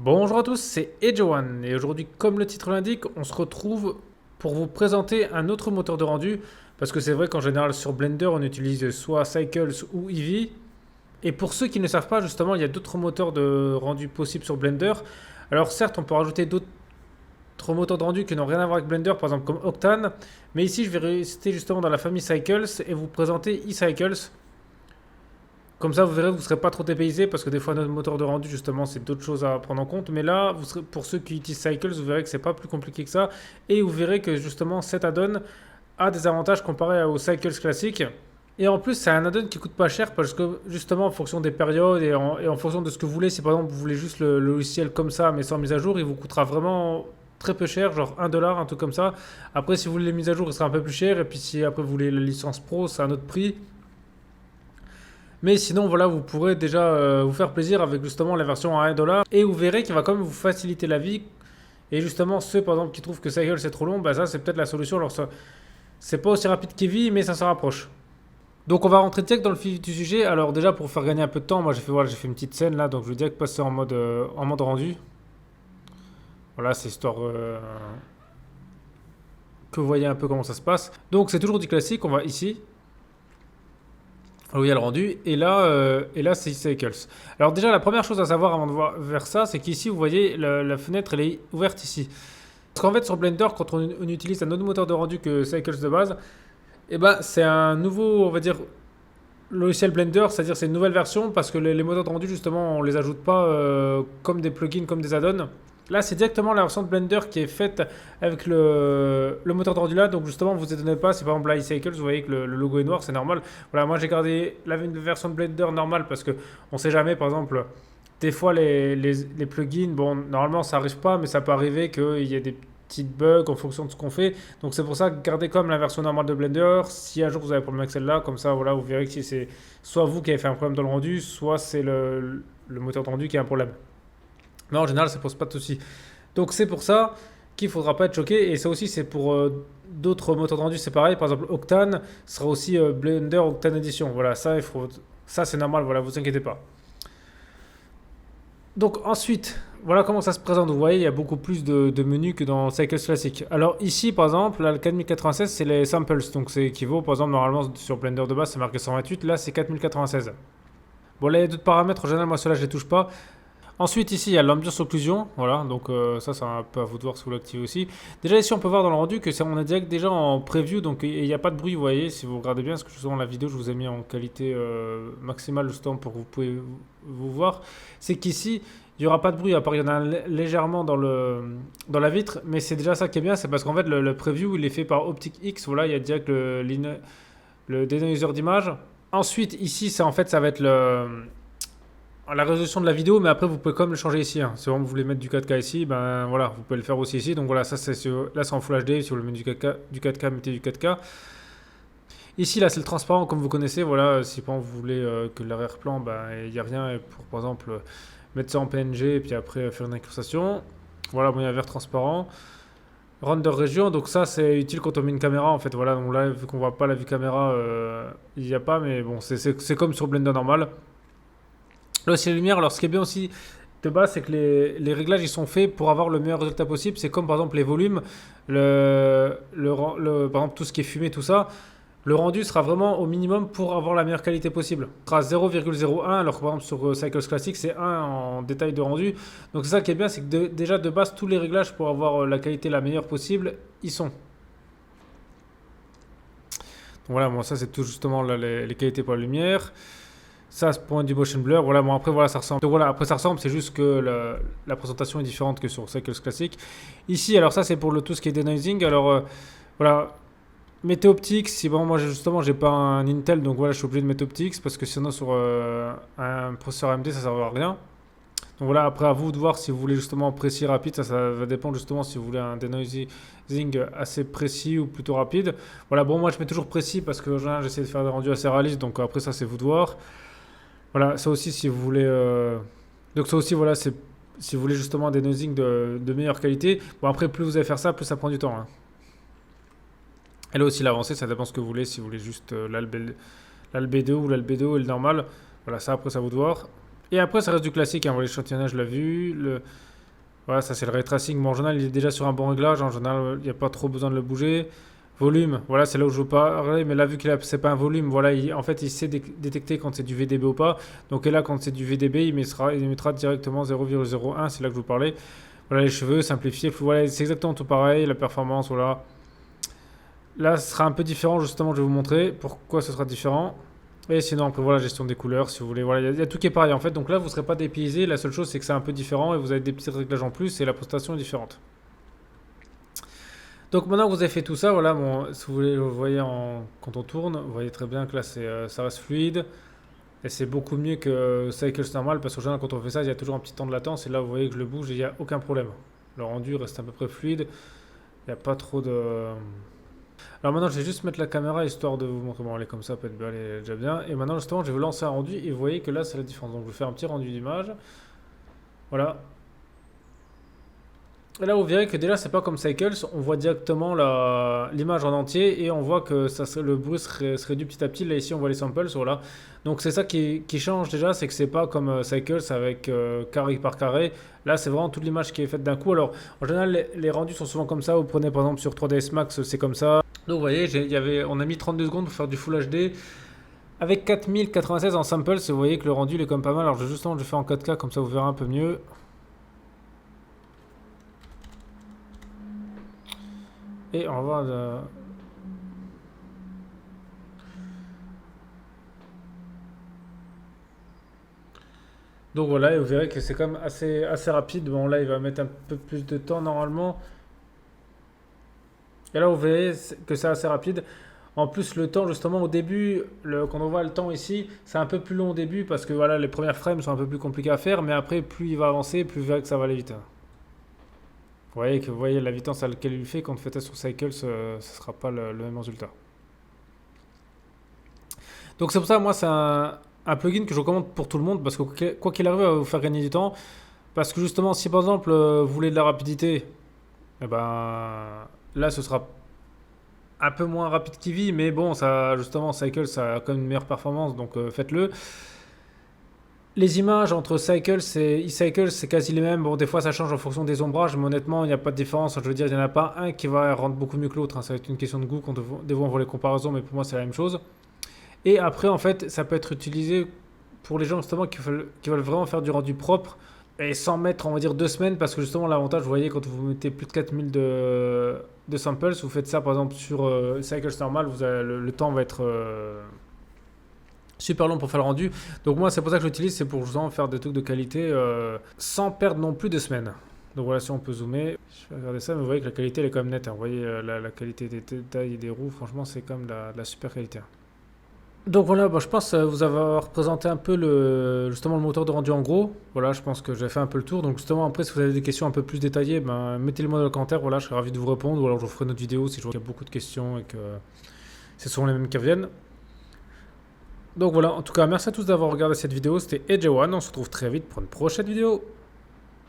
Bonjour à tous, c'est Ejoan et aujourd'hui, comme le titre l'indique, on se retrouve pour vous présenter un autre moteur de rendu parce que c'est vrai qu'en général sur Blender on utilise soit Cycles ou Eevee et pour ceux qui ne savent pas justement il y a d'autres moteurs de rendu possibles sur Blender. Alors certes on peut rajouter d'autres moteurs de rendu qui n'ont rien à voir avec Blender par exemple comme Octane, mais ici je vais rester justement dans la famille Cycles et vous présenter eCycles. Comme ça, vous verrez, vous ne serez pas trop dépaysé parce que des fois, notre moteur de rendu, justement, c'est d'autres choses à prendre en compte. Mais là, pour ceux qui utilisent Cycles, vous verrez que c'est pas plus compliqué que ça. Et vous verrez que justement, cet add-on a des avantages comparés aux Cycles classiques. Et en plus, c'est un add-on qui coûte pas cher parce que justement, en fonction des périodes et en fonction de ce que vous voulez, si par exemple vous voulez juste le logiciel comme ça, mais sans mise à jour, il vous coûtera vraiment très peu cher, genre 1 $, un truc comme ça. Après, si vous voulez les mises à jour, il sera un peu plus cher. Et puis, si après vous voulez la licence pro, c'est un autre prix. Mais sinon, voilà, vous pourrez déjà vous faire plaisir avec justement la version à 1 $. Et vous verrez qu'il va quand même vous faciliter la vie. Et justement, ceux par exemple qui trouvent que Cycle c'est trop long, bah ça c'est peut-être la solution. Alors ça, c'est pas aussi rapide qu'Eevee, mais ça se rapproche. Donc on va rentrer direct dans le vif du sujet. Alors déjà pour faire gagner un peu de temps, moi j'ai fait une petite scène là, donc je vais direct passer en mode rendu. Voilà, c'est histoire que vous voyez un peu comment ça se passe. Donc c'est toujours du classique, on va ici. Oui, il y a le rendu. Et là c'est Cycles. Alors déjà, la première chose à savoir avant de voir vers ça, c'est qu'ici, vous voyez, la fenêtre, elle est ouverte ici. Parce qu'en fait, sur Blender, quand on utilise un autre moteur de rendu que Cycles de base, eh ben, c'est un nouveau, on va dire, logiciel Blender, c'est-à-dire c'est une nouvelle version, parce que les moteurs de rendu, justement, on les ajoute pas comme des plugins, comme des add-ons. Là, c'est directement la version de Blender qui est faite avec le moteur de rendu là. Donc, justement, vous étonnez pas si par exemple là, iCycles, vous voyez que le logo est noir, c'est normal. Voilà, moi j'ai gardé la version de Blender normale parce que on sait jamais, par exemple, des fois les plugins, bon, normalement ça arrive pas, mais ça peut arriver qu'il y ait des petites bugs en fonction de ce qu'on fait. Donc, c'est pour ça que gardez comme la version normale de Blender. Si un jour vous avez un problème avec celle-là, comme ça, voilà, vous verrez que si c'est soit vous qui avez fait un problème dans le rendu, soit c'est le moteur de rendu qui a un problème. Mais en général, ça pose pas de soucis. Donc c'est pour ça qu'il ne faudra pas être choqué. Et ça aussi, c'est pour d'autres moteurs de rendu, c'est pareil. Par exemple, Octane sera aussi Blender Octane Edition. Voilà, ça c'est normal, voilà, vous inquiétez pas. Donc ensuite, voilà comment ça se présente. Vous voyez, il y a beaucoup plus de menus que dans Cycles classique. Alors ici, par exemple, là, le 4096, c'est les samples. Donc c'est équivaut, par exemple, normalement sur Blender de base, c'est marqué 128. Là, c'est 4096. Bon, là, il y a d'autres paramètres. En général, moi, ceux-là, je les touche pas. Ensuite, ici, il y a l'ambiance occlusion. Voilà, donc ça, c'est un peu à vous de voir si vous l'activez aussi. Déjà, ici, on peut voir dans le rendu que on est direct déjà en preview, donc il n'y a pas de bruit, vous voyez, si vous regardez bien, parce que justement, la vidéo, je vous ai mis en qualité maximale, justement, pour que vous pouvez vous voir. C'est qu'ici, il n'y aura pas de bruit, à part il y en a légèrement dans la vitre, mais c'est déjà ça qui est bien, c'est parce qu'en fait, le preview, il est fait par OpticX. Voilà, il y a direct le denoiser d'image. Ensuite, ici, en fait, ça va être la résolution de la vidéo, mais après vous pouvez quand même le changer ici. Hein. Si vraiment vous voulez mettre du 4K ici, ben voilà, vous pouvez le faire aussi ici. Donc voilà, ça là c'est en Full HD. Si vous voulez mettre du 4K, mettez du 4K. Ici là c'est le transparent comme vous connaissez. Voilà, si par exemple vous voulez que l'arrière-plan, ben il n'y a rien. Et pour par exemple mettre ça en PNG et puis après faire une incrustation. Voilà, bon il y a un vert transparent. Render région, donc ça c'est utile quand on met une caméra en fait. Voilà, donc là vu qu'on voit pas la vue caméra, il n'y a pas, mais bon c'est comme sur Blender normal. Là aussi la lumière, alors ce qui est bien aussi de base, c'est que les réglages ils sont faits pour avoir le meilleur résultat possible. C'est comme par exemple les volumes, par exemple tout ce qui est fumé, tout ça. Le rendu sera vraiment au minimum pour avoir la meilleure qualité possible. Ce sera 0,01 alors que par exemple sur Cycles Classic c'est 1 en détail de rendu. Donc c'est ça qui est bien, c'est que déjà de base tous les réglages pour avoir la qualité la meilleure possible, ils sont. Donc voilà, bon ça c'est tout justement là, les qualités pour la lumière. Ça, c'est pour du motion blur. Voilà, bon, après, voilà, ça ressemble. Donc, voilà, après, ça ressemble, c'est juste que la présentation est différente que sur Cycles classique. Ici, alors, ça, c'est pour tout ce qui est denoising. Alors, voilà, mettez Optics. Si bon, moi, justement, j'ai pas un Intel, donc voilà, je suis obligé de mettre Optics parce que sinon, sur un processeur AMD, ça ne servira à rien. Donc, voilà, après, à vous de voir si vous voulez justement précis, rapide. Ça va dépendre justement si vous voulez un denoising assez précis ou plutôt rapide. Voilà, bon, moi, je mets toujours précis parce que j'essaie de faire des rendus assez réalistes. Donc, après, ça, c'est vous de voir. Voilà, ça aussi, si vous voulez. Donc, ça aussi, voilà, c'est si vous voulez justement des nosing de meilleure qualité. Bon, après, plus vous allez faire ça, plus ça prend du temps. Hein. Et là aussi, l'avancée, ça dépend ce que vous voulez. Si vous voulez juste l'albédo ou l'albédo et le normal. Voilà, ça, après, ça vous de voir. Et après, ça reste du classique. Hein, l'échantillonnage, je l'ai vu. Voilà, ça c'est le ray tracing. Bon, en général, il est déjà sur un bon réglage. En général, il n'y a pas trop besoin de le bouger. Volume, voilà, c'est là où je veux parler. Mais là, vu que c'est pas un volume, voilà, en fait, il sait détecter quand c'est du VDB ou pas. Donc là, quand c'est du VDB, il mettra directement 0,01. C'est là que je vous parlais. Voilà, les cheveux, simplifié. Voilà, c'est exactement tout pareil. La performance, voilà. Là, ce sera un peu différent, justement, je vais vous montrer pourquoi ce sera différent. Et sinon, après, voilà, gestion des couleurs, si vous voulez. Voilà, il y a tout qui est pareil, en fait. Donc là, vous ne serez pas dépaysé. La seule chose, c'est que c'est un peu différent et vous avez des petits réglages en plus et la prestation est différente. Donc maintenant que vous avez fait tout ça, voilà, bon, si vous voulez, vous voyez quand on tourne, vous voyez très bien que là, ça reste fluide. Et c'est beaucoup mieux que Cycles normal parce qu'en général, quand on fait ça, il y a toujours un petit temps de latence. Et là, vous voyez que je le bouge et il n'y a aucun problème. Le rendu reste à peu près fluide. Il n'y a pas trop de... Alors maintenant, je vais juste mettre la caméra histoire de vous montrer. Bon, elle est comme ça, peut-être elle est déjà bien. Et maintenant, justement, je vais vous lancer un rendu et vous voyez que là, c'est la différence. Donc, je vais faire un petit rendu d'image. Voilà. Et là, vous verrez que déjà, c'est pas comme Cycles. On voit directement l'image en entier et on voit que le bruit se réduit petit à petit. Là, ici, on voit les samples. Voilà. Donc, c'est ça qui change déjà. C'est que c'est pas comme Cycles avec carré par carré. Là, c'est vraiment toute l'image qui est faite d'un coup. Alors, en général, les rendus sont souvent comme ça. Vous prenez par exemple sur 3ds Max, c'est comme ça. Donc, vous voyez, on a mis 32 secondes pour faire du Full HD. Avec 4096 en samples, vous voyez que le rendu il est quand même pas mal. Alors, justement, je fais en 4K, comme ça vous verrez un peu mieux. Et on va voir. Donc voilà, et vous verrez que c'est quand même assez rapide. Bon, là, il va mettre un peu plus de temps normalement. Et là, vous verrez que c'est assez rapide. En plus, le temps, justement, au début, quand on voit le temps ici, c'est un peu plus long au début parce que voilà, les premières frames sont un peu plus compliquées à faire. Mais après, plus il va avancer, plus vous verrez que ça va aller vite. Vous voyez la vitesse à laquelle il fait, quand vous faites ça sur Cycle, ce ne sera pas le même résultat. Donc c'est pour ça, moi, c'est un plugin que je recommande pour tout le monde parce que quoi qu'il arrive, il va vous faire gagner du temps. Parce que justement, si par exemple, vous voulez de la rapidité, eh ben, là, ce sera un peu moins rapide qu'Eevee, mais bon, ça, justement, Cycle, ça a quand même une meilleure performance, donc faites-le. Les images entre Cycles et e-Cycles, c'est quasi les mêmes. Bon, des fois, ça change en fonction des ombrages, mais honnêtement, il n'y a pas de différence. Je veux dire, il n'y en a pas un qui va rendre beaucoup mieux que l'autre. Ça va être une question de goût quand des fois on voit les comparaisons, mais pour moi, c'est la même chose. Et après, en fait, ça peut être utilisé pour les gens justement qui veulent vraiment faire du rendu propre et sans mettre, on va dire, 2 semaines, parce que justement, l'avantage, vous voyez, quand vous mettez plus de 4000 de samples, vous faites ça par exemple sur Cycles normal, le temps va être super long pour faire le rendu. Donc moi, c'est pour ça que je l'utilise, c'est pour justement faire des trucs de qualité sans perdre non plus de semaines. Donc voilà, si on peut zoomer, je vais regarder ça, mais vous voyez que la qualité elle est quand même nette. Vous voyez la qualité des détails et des roues, franchement, c'est quand même de la super qualité. Donc voilà, je pense vous avoir présenté un peu justement le moteur de rendu en gros. Voilà, je pense que j'ai fait un peu le tour. Donc justement, après, si vous avez des questions un peu plus détaillées, mettez-les-moi dans les commentaires. Voilà, je serai ravi de vous répondre. Ou alors je vous ferai une autre vidéo si je vois qu'il y a beaucoup de questions et que c'est souvent les mêmes qui reviennent. Donc voilà, en tout cas, merci à tous d'avoir regardé cette vidéo. C'était AJ1. On se retrouve très vite pour une prochaine vidéo.